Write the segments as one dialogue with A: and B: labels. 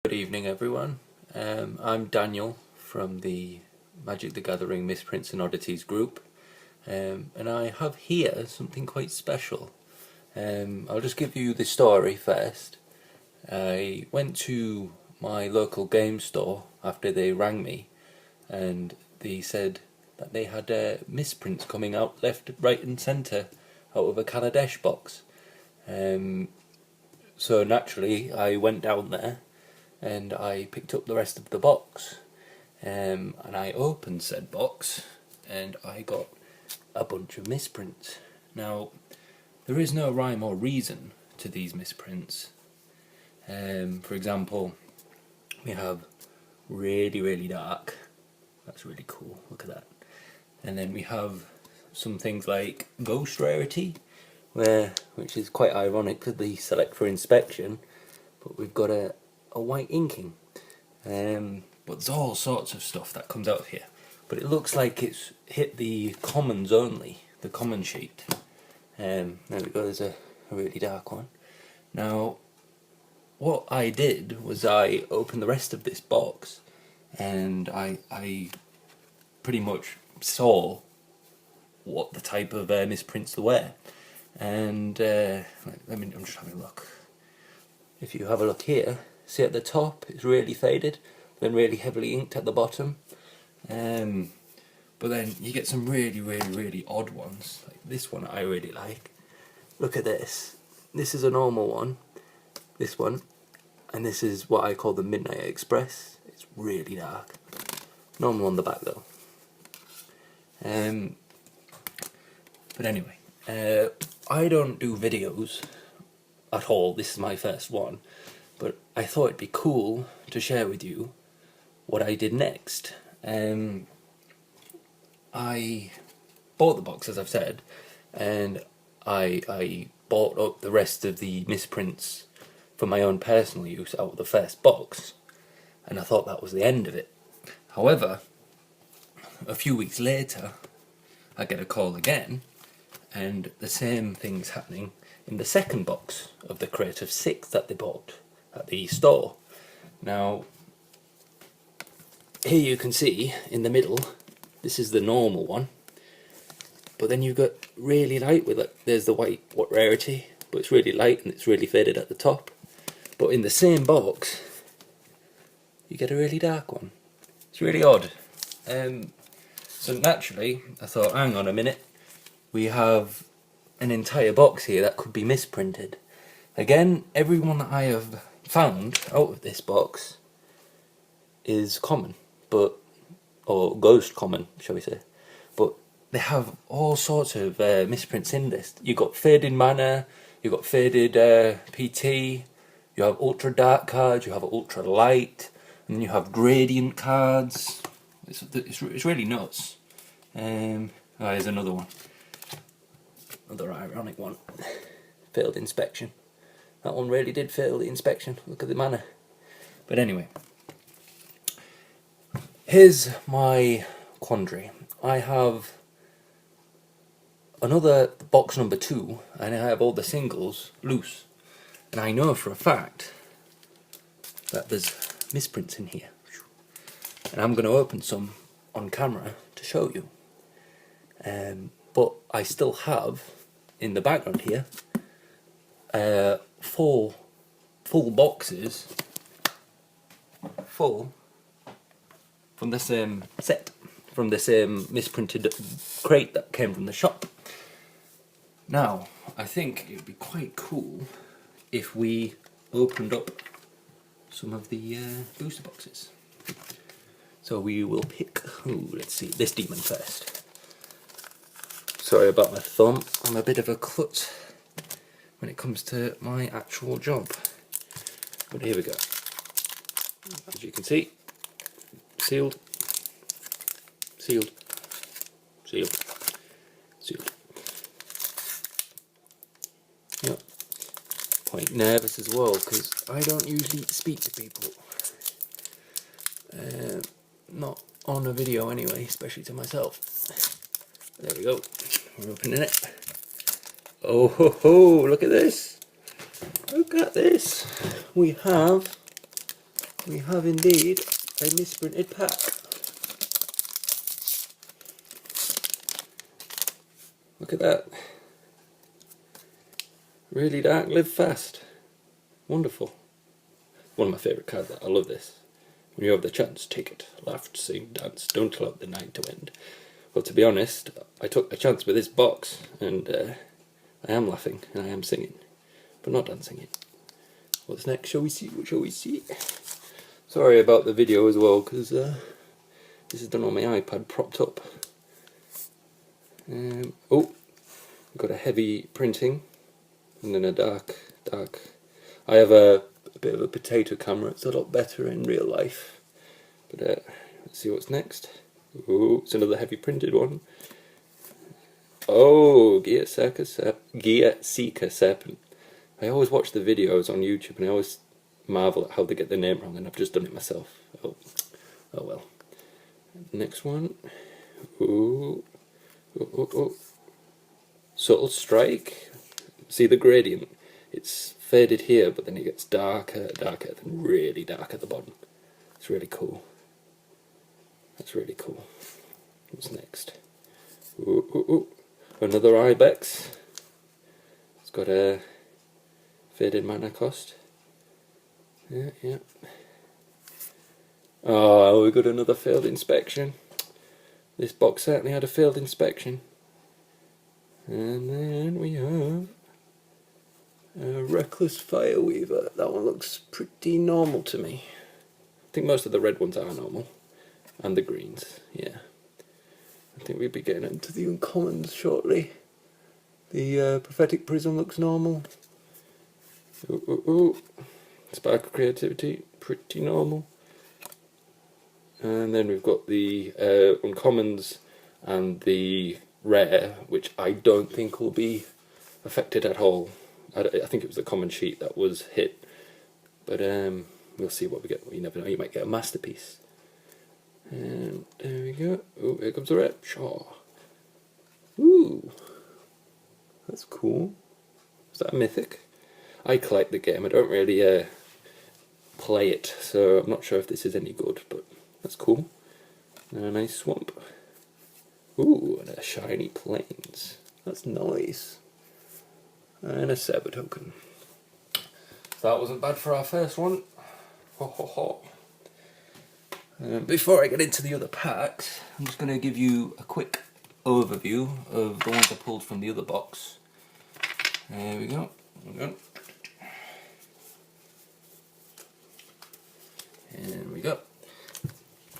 A: Good evening everyone, I'm Daniel from the Magic the Gathering Misprints and Oddities group, and I have here something quite special. I'll just give you the story first. I went to my local game store after they rang me, and they said that they had misprints coming out left, right and centre out of a Kaladesh box. So naturally I went down there and I picked up the rest of the box, and I opened said box and I got a bunch of misprints. Now there is no rhyme or reason to these misprints. For example, we have really dark. That's really cool, look at that. And then we have some things like ghost rarity, which is quite ironic for the select for inspection, but we've got a white inking. But there's all sorts of stuff that comes out of here, but it looks like it's hit the commons only, the common sheet. There we go, there's a really dark one. Now what I did was I opened the rest of this box and I pretty much saw what the type of misprints there were, and I'm just having a look. If you have a look here, see at the top it's really faded, then really heavily inked at the bottom, but then you get some really odd ones, like this one I really like. Look at this. This is a normal one, this one, and this is what I call the Midnight Express. It's really dark. Normal on the back though. But anyway, I don't do videos at all. This is my first one, but I thought it'd be cool to share with you what I did next. I bought the box, as I've said, and I bought up the rest of the misprints for my own personal use out of the first box, and I thought that was the end of it. However, a few weeks later I get a call again, and the same thing's happening in the second box of the crate of 6 that they bought at the store. Now here you can see in the middle, this is the normal one, but then you've got really light with it. There's the white rarity, but it's really light and it's really faded at the top. But in the same box you get a really dark one. It's really odd. So naturally I thought, hang on a minute, we have an entire box here that could be misprinted. Again, everyone that I have found out of this box is common, or ghost common, shall we say. But they have all sorts of misprints in this. You've got faded mana, you've got faded PT, you have ultra dark cards, you have ultra light, and then you have gradient cards. It's really nuts. Here's another one. Another ironic one. Failed inspection. That one really did fail the inspection. Look at the mana. But anyway, here's my quandary. I have another box number 2, and I have all the singles loose. And I know for a fact that there's misprints in here. And I'm going to open some on camera to show you. But I still have in the background here 4 full boxes full from the same set, from the same misprinted crate that came from the shop. Now I think it would be quite cool if we opened up some of the booster boxes. So we will pick, let's see, this demon first. Sorry about my thumb, I'm a bit of a klutz when it comes to my actual job. But here we go. As you can see, sealed, sealed, sealed, sealed. Yep. Quite nervous as well, because I don't usually speak to people. Not on a video anyway, especially to myself. There we go, we're opening it. Oh ho ho, look at this. Look at this. We have we have indeed a misprinted pack. Look at that. Really dark, live fast. Wonderful. One of my favourite cards. I love this. When you have the chance, take it. Laugh, sing, dance. Don't allow the night to end. Well, to be honest, I took a chance with this box, and I am laughing and I am singing, but not dancing it. What's next? Shall we see? What shall we see? Sorry about the video as well, because this is done on my iPad propped up. Oh, got a heavy printing, and then a dark. I have a bit of a potato camera. It's a lot better in real life. But let's see what's next. Oh, it's another heavy printed one. Oh, Gear Seeker Serpent. I always watch the videos on YouTube and I always marvel at how they get the name wrong, and I've just done it myself. Oh well. Next one. Oh. Subtle Strike. See the gradient? It's faded here, but then it gets darker, then really dark at the bottom. It's really cool. That's really cool. What's next? Another Ibex. It's got a faded mana cost. Yeah. Oh, we got another failed inspection. This box certainly had a failed inspection. And then we have a Reckless Fireweaver. That one looks pretty normal to me. I think most of the red ones are normal. And the greens, yeah. I think we'll be getting into the uncommons shortly. The Prophetic Prism looks normal. Spark of Creativity, pretty normal. And then we've got the uncommons and the rare, which I don't think will be affected at all. I think it was the common sheet that was hit. But we'll see what we get. You never know, you might get a masterpiece. And there we go. Oh, here comes the rep. Shaw. Ooh. That's cool. Is that a mythic? I collect the game. I don't really play it, so I'm not sure if this is any good, but that's cool. And a nice swamp. Ooh, and a shiny plains. That's nice. And a Saber token. So that wasn't bad for our first one. Ho ho ho. Before I get into the other packs, I'm just going to give you a quick overview of the ones I pulled from the other box. There we go. And we go.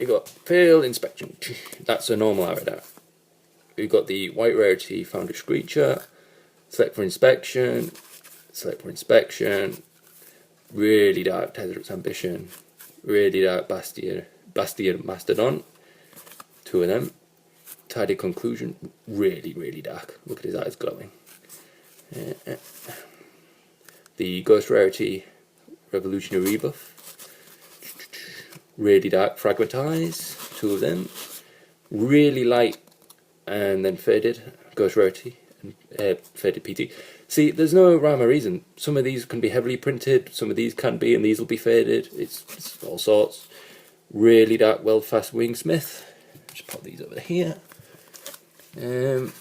A: We got failed inspection. That's a normal Aradar. We've got the white rarity Founder Screecher. Select for inspection. Really dark Tezzer's Ambition. Really dark Bastion Mastodon. Two of them. Tidy Conclusion. Really dark. Look at his eyes glowing. The Ghost Rarity Revolutionary Rebuff. Really dark Fragmentize. Two of them. Really light and then faded Ghost Rarity and faded PT. See, there's no rhyme or reason. Some of these can be heavily printed, some of these can't be, and these will be faded. It's all sorts. Really dark Weldfast Wingsmith. Just pop these over here. And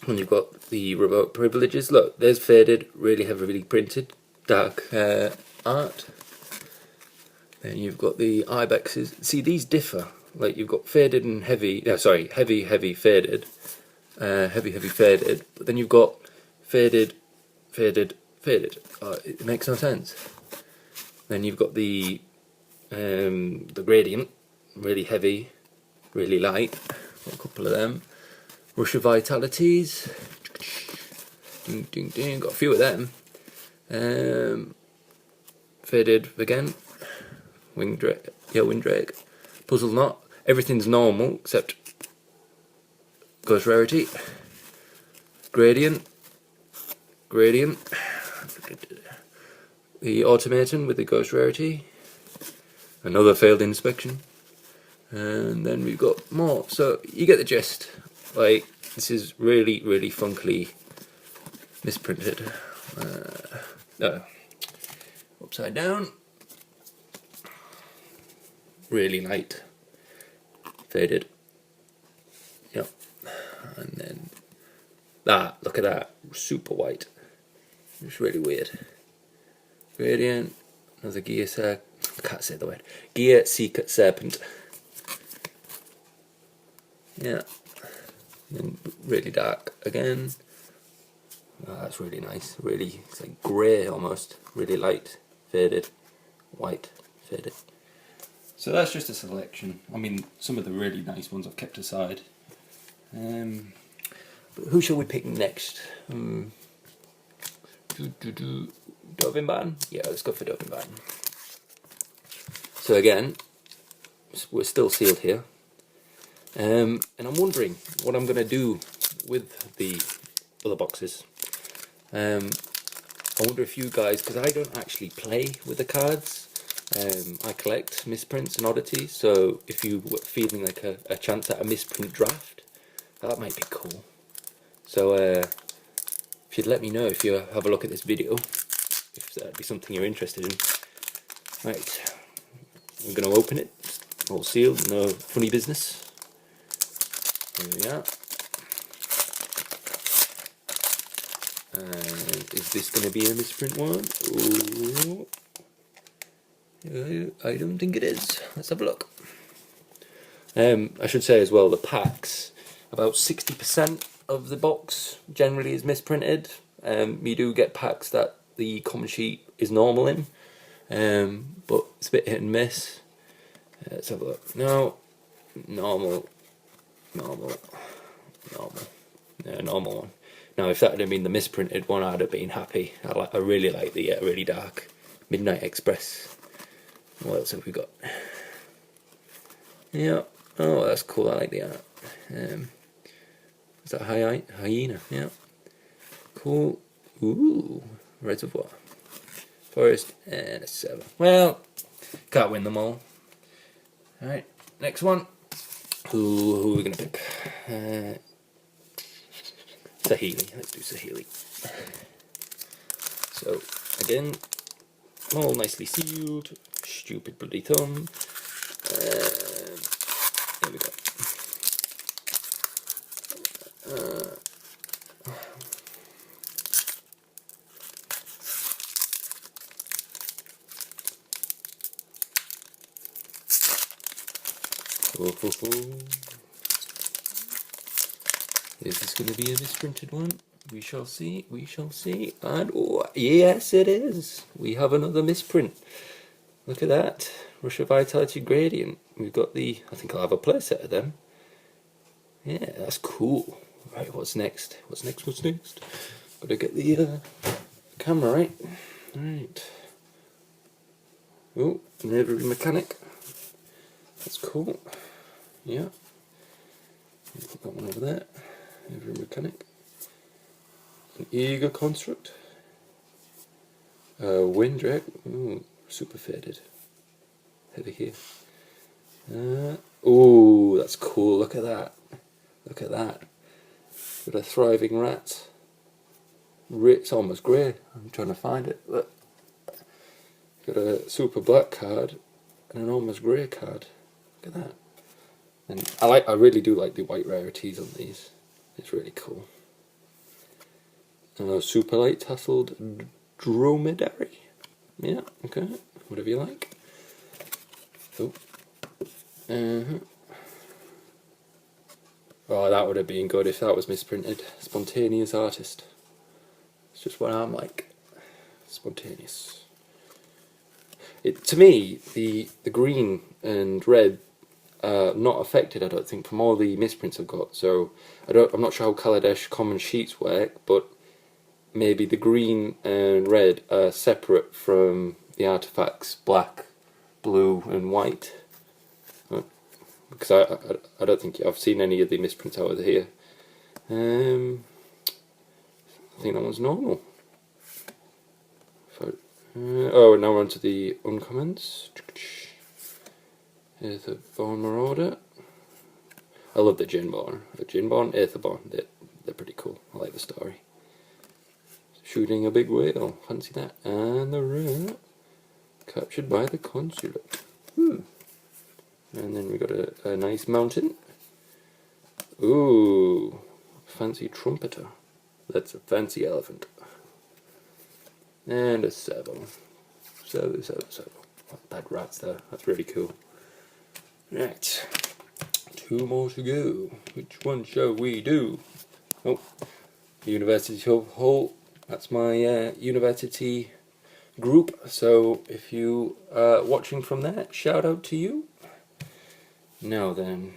A: you've got the Remote Privileges. Look, there's faded, really heavily printed, dark art. Then you've got the Ibexes. See, these differ. Like, you've got faded and heavy, heavy faded, heavy faded, but then you've got faded. It makes no sense. Then you've got the gradient, really heavy, really light. Got a couple of them. Rush of Vitalities. Ding. Got a few of them. Faded again. Windrake. Puzzle Knot. Everything's normal except Ghost Rarity. Gradient. The Automaton with the Ghost Rarity. Another failed inspection. And then we've got more. So you get the gist. Like, this is really funkily misprinted. No. Upside down. really light, faded. Yep. And then that, look at that, super white. It's really weird. Gradient, another gear I can't say the word. Gear Secret Serpent. Yeah. And really dark again. Oh, that's really nice. Really, it's like grey almost. Really light, faded, white, faded. So that's just a selection. I mean, some of the really nice ones I've kept aside. But who shall we pick next? Dovinban? Yeah, let's go for Dovinban. So again, we're still sealed here. And I'm wondering what I'm going to do with the other boxes. I wonder if you guys, because I don't actually play with the cards, I collect misprints and oddities, so if you were feeling like a chance at a misprint draft, that might be cool. So if you'd let me know if you have a look at this video, if that'd be something you're interested in. Right, I'm going to open it, all sealed, no funny business. Here we are. And is this going to be a misprint one? Ooh. I don't think it is. Let's have a look. I should say as well, the packs, about 60% of the box generally is misprinted. You do get packs that the common sheet is normal in, but it's a bit hit and miss. Let's have a look. No, normal. Yeah, normal one. Now, if that had been the misprinted one, I'd have been happy. I really like the really dark Midnight Express. What else have we got? Yeah. Oh, that's cool. I like the art. Is that hyena? Yeah. Cool. Ooh, reservoir, forest, and a 7. Well, can't win them all. All right, next one. Who are we gonna pick? Sahili. Let's do Sahili. So again, all nicely sealed. Stupid bloody thumb. There we go. Is this going to be a misprinted one? We shall see, we shall see. And oh, yes it is. We have another misprint. Look at that. Russia Vitality Gradient. We've got the, I think I'll have a playset of them. Yeah, that's cool. Right, what's next? What's next? Gotta get the camera right. Right. Oh, an every mechanic. That's cool. Yeah. Put that one over there. Every mechanic. An eager construct. Windrake. Ooh, super faded. Heavy here. Oh, that's cool. Look at that. Look at that. Got a thriving rat. It's almost grey. I'm trying to find it. Look. Got a super black card and an almost grey card. Look at that. And I really do like the white rarities on these. It's really cool. Super light tasseled dromedary. Yeah, okay. Whatever you like. Oh. Oh, that would have been good if that was misprinted. Spontaneous artist. It's just what I'm like. Spontaneous. To me, the green and red are not affected, I don't think, from all the misprints I've got. So I'm not sure how Kaladesh common sheets work, but maybe the green and red are separate from the artifacts black, blue, and white. Because I don't think I've seen any of the misprints out of here. I think that one's normal. Oh, now we're on to the uncommons. Aetherborn Marauder. I love the Djinborn. Aetherborn, they're pretty cool. I like the story. Shooting a big whale, fancy that. And the rare, captured by the consulate. And then we got a nice mountain. Ooh, fancy trumpeter. That's a fancy elephant. And a servo. Servo. Bad rats there. That's really cool. Right. 2 more to go. Which one shall we do? Oh, University Hall. That's my university group. So if you are watching from there, shout out to you. Now then,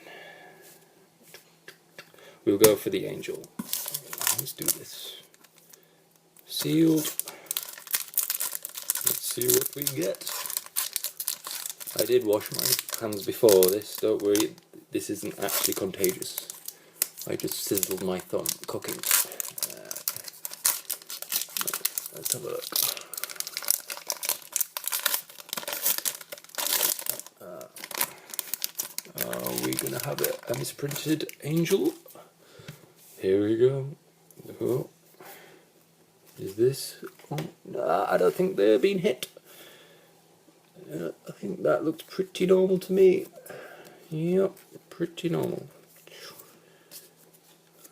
A: we'll go for the angel. Let's do this. Sealed. Let's see what we get. I did wash my hands before this, don't worry, this isn't actually contagious. I just sizzled my thumb cooking. Let's have a look. Are we going to have a misprinted angel? Here we go. Oh. Is this? Oh, no, I don't think they're being hit. I think that looks pretty normal to me. Yep, pretty normal.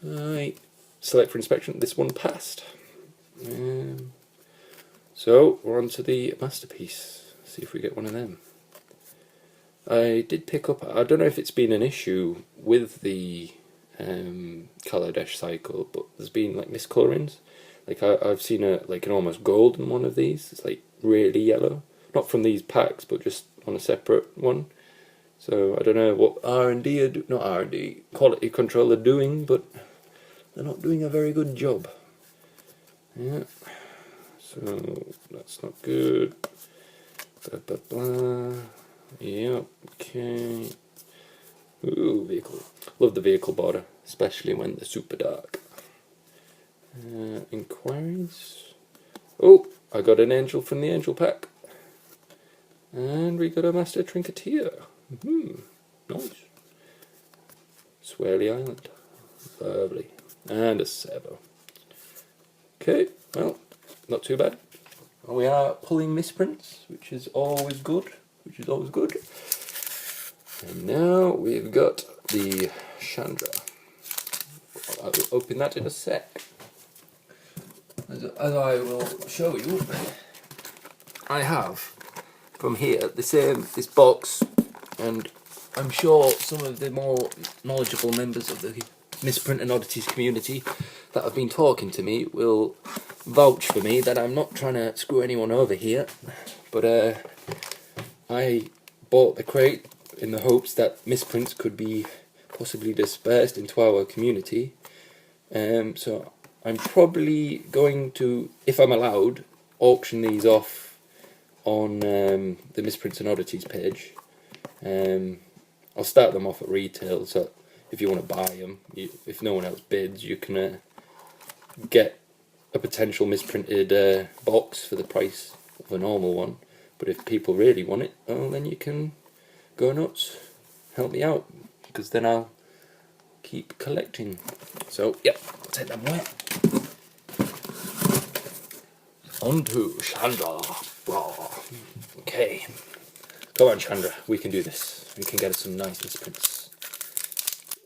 A: Right, select for inspection. This one passed. So we're on to the masterpiece. See if we get one of them. I did pick up. I don't know if it's been an issue with the Kaladesh cycle, but there's been like miscolorings. Like I've seen an almost golden one of these. It's like really yellow. Not from these packs, but just on a separate one. So I don't know what R&D, quality control are doing, but they're not doing a very good job. Yeah. So that's not good. Blah, blah, blah. Yeah. Okay. Ooh, vehicle. Love the vehicle border, especially when they're super dark. Inquiries. Oh, I got an angel from the angel pack. And we got a master trinketeer. Nice. Swirly Island. Lovely. And a servo. Okay, well, not too bad. We are pulling misprints, which is always good. And now we've got the Chandra. I will open that in a sec. As I will show you, I have from here this box, and I'm sure some of the more knowledgeable members of the Misprinted and Oddities community that have been talking to me will vouch for me that I'm not trying to screw anyone over here, but I bought the crate in the hopes that misprints could be possibly dispersed into our community, so I'm probably going to, if I'm allowed, auction these off on the Misprints and Oddities page. I'll start them off at retail, so if you want to buy them, if no one else bids, you can get a potential misprinted box for the price of a normal one. But if people really want it, well, then you can go nuts, help me out, because then I'll keep collecting. So, yep, I'll take them away. On to Chandra. Okay. Come on, Chandra. We can do this. We can get us some nice misprints.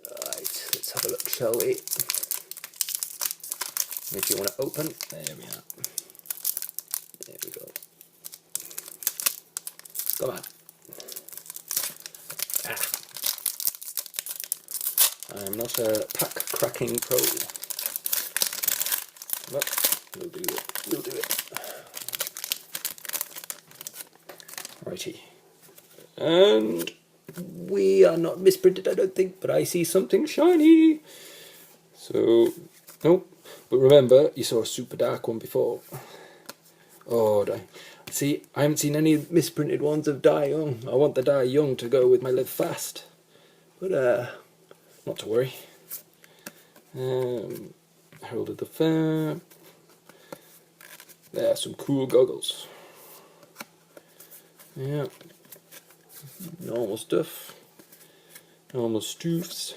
A: Alright, let's have a look, shall we? If you want to open, there we are. There we go. Come on. I am not a pack cracking pro. But we'll do it. We'll do it. Righty. And we are not misprinted, I don't think, but I see something shiny. So, nope. But remember, you saw a super dark one before. Oh, see, I haven't seen any misprinted ones of Die Young. I want the Die Young to go with my Live Fast. But, not to worry. Herald of the Fair. There are some cool goggles. Yeah. Normal stuff. Normal stoofs.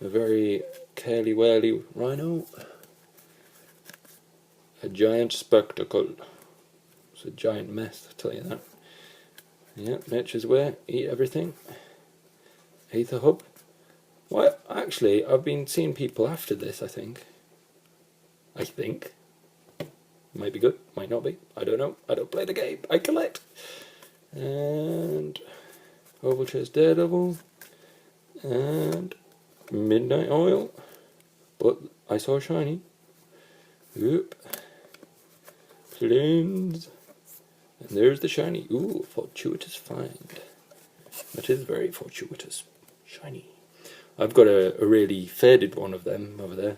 A: A very curly-whirly rhino. A giant spectacle. It's a giant mess, I'll tell you that. Yeah, Nature's Way, eat everything. Aether Hub. Well, actually, I've been seeing people after this, I think. Might be good, might not be. I don't know. I don't play the game. I collect. And Oval Chase Daredevil. And Midnight Oil. But I saw a shiny. Oop. Plains. And there's the shiny. Ooh, fortuitous find. That is very fortuitous. Shiny. I've got a really faded one of them over there.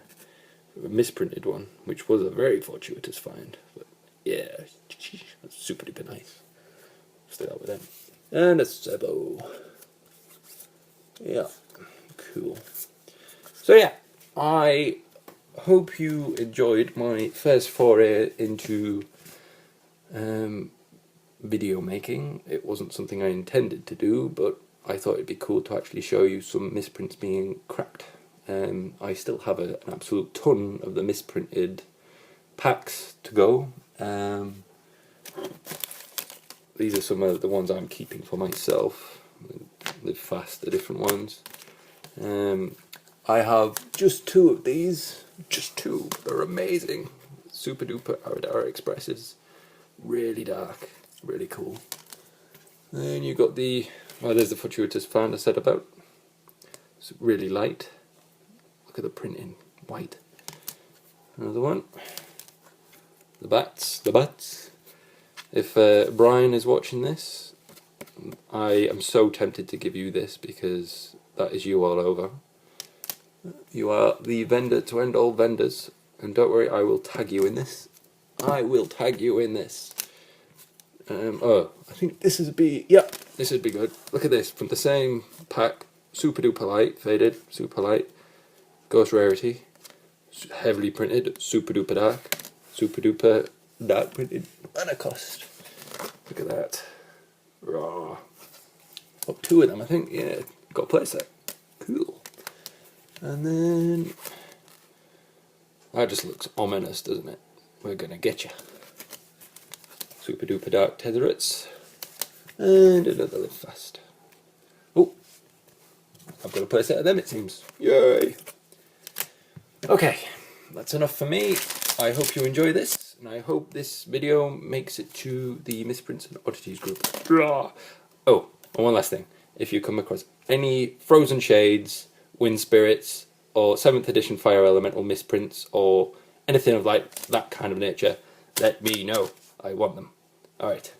A: A misprinted one, which was a very fortuitous find. But yeah, that's super duper nice. Stay out with them. And a Sebo. Yeah, cool. So yeah, I hope you enjoyed my first foray into video making. It wasn't something I intended to do, but I thought it'd be cool to actually show you some misprints being cracked. I still have an absolute ton of the misprinted packs to go. These are some of the ones I'm keeping for myself. Live fast, the different ones. I have just 2 of these. Just 2. They're amazing. Super duper Aradara Expresses. Really dark. Really cool. Then you got the... well, there's the fortuitous find I said about. It's really light. Look at the printing. White. Another one. The bats. If Brian is watching this, I am so tempted to give you this because that is you all over. You are the vendor to end all vendors, and don't worry, I will tag you in this. I will tag you in this. Oh, I think this would be, yeah, this would be good. Look at this, from the same pack, super duper light, faded, super light, ghost rarity, heavily printed, super duper dark printed, and a cost. Look at that. Raw. Oh, 2 of them, I think, yeah, got a play set. Cool. And then, that just looks ominous, doesn't it? We're gonna get you. Super duper dark Tetherites. And another Live Fast. Oh, I've got a play set of them, it seems. Yay! Okay, that's enough for me. I hope you enjoy this, and I hope this video makes it to the Misprints and Oddities group. Oh, and one last thing. If you come across any Frozen Shades, Wind Spirits, or 7th edition Fire Elemental misprints, or anything of like that kind of nature, let me know. I want them. Alright.